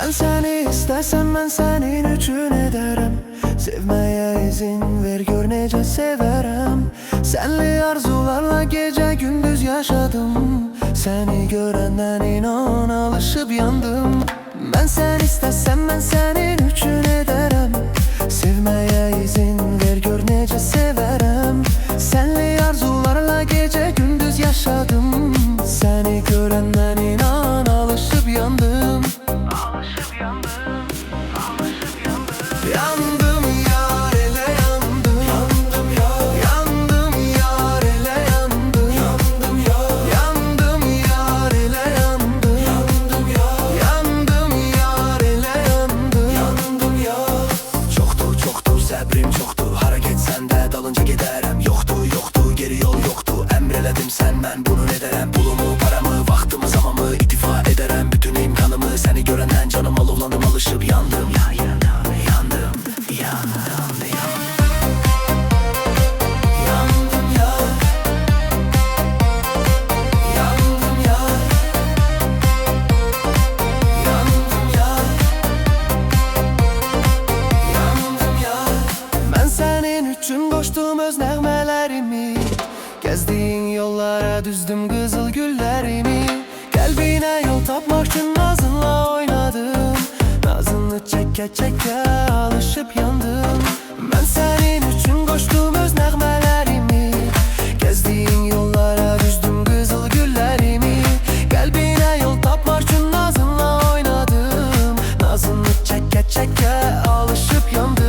Ben seni istesem ben senin üçün ederim. Sevmeye izin ver gör nece severim. Senli arzularla gece gündüz yaşadım. Seni görenden inan alışıp yandım. Ben seni istesem ben senin üçün ederim. Sevmeye izin ver gör nece severim. Senli arzularla gece gündüz yaşadım. Seni görenden inan alışıp yandım. Yandım yar ele yandım. Yandım yar. Yandım yar ele yandım. Yandım yar. Yandım yar ele yandım. Yandım yar. Yandım yar ele yandım. Yandım yar. Çoktur səbrim çoktur. Hareket sende dalınca giderim. Yoktu geri yol yoktu. Emreledim sen ben bunu ederim. Pulumu paramı vaktimi zamanımı ittifa ederim. Bütün imkanımı seni görenden canım alovlandım alışıp yandım. Üçün koştum öz nəğmələrimi. Gezdiğin yollara düzdüm kızıl güllerimi. Kalbine yol tapmak için nazınla oynadım. Nazını çeke çeke alışıp yandım. Ben senin üçün koştum öz nəğmələrimi. Gezdiğin yollara düzdüm kızıl güllerimi. Kalbine yol tapmak için nazınla oynadım. Nazını çeke çeke alışıp yandım.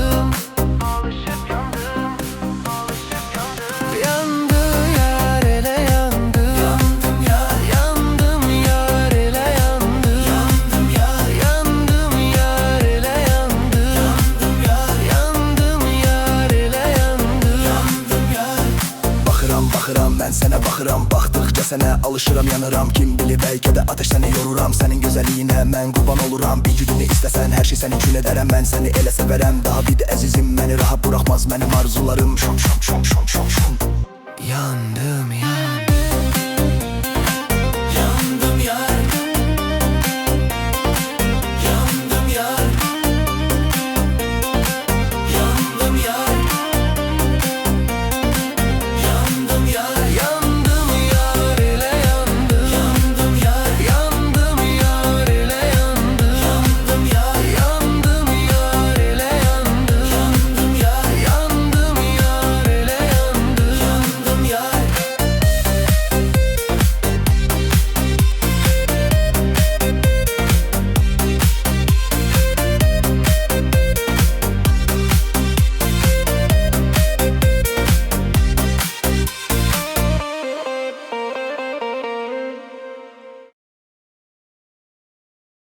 Ben sene bakıram, baktıkça sene alışıram yanıram. Kim bilir belki de ateşten yoruram. Senin güzelliğine ben kurban oluram. Bir gününü istesen her şey senin için ederim. Ben seni ele severem, daha bir de azizim. Beni rahat bırakmaz benim arzularım. Şom. Yandım ya.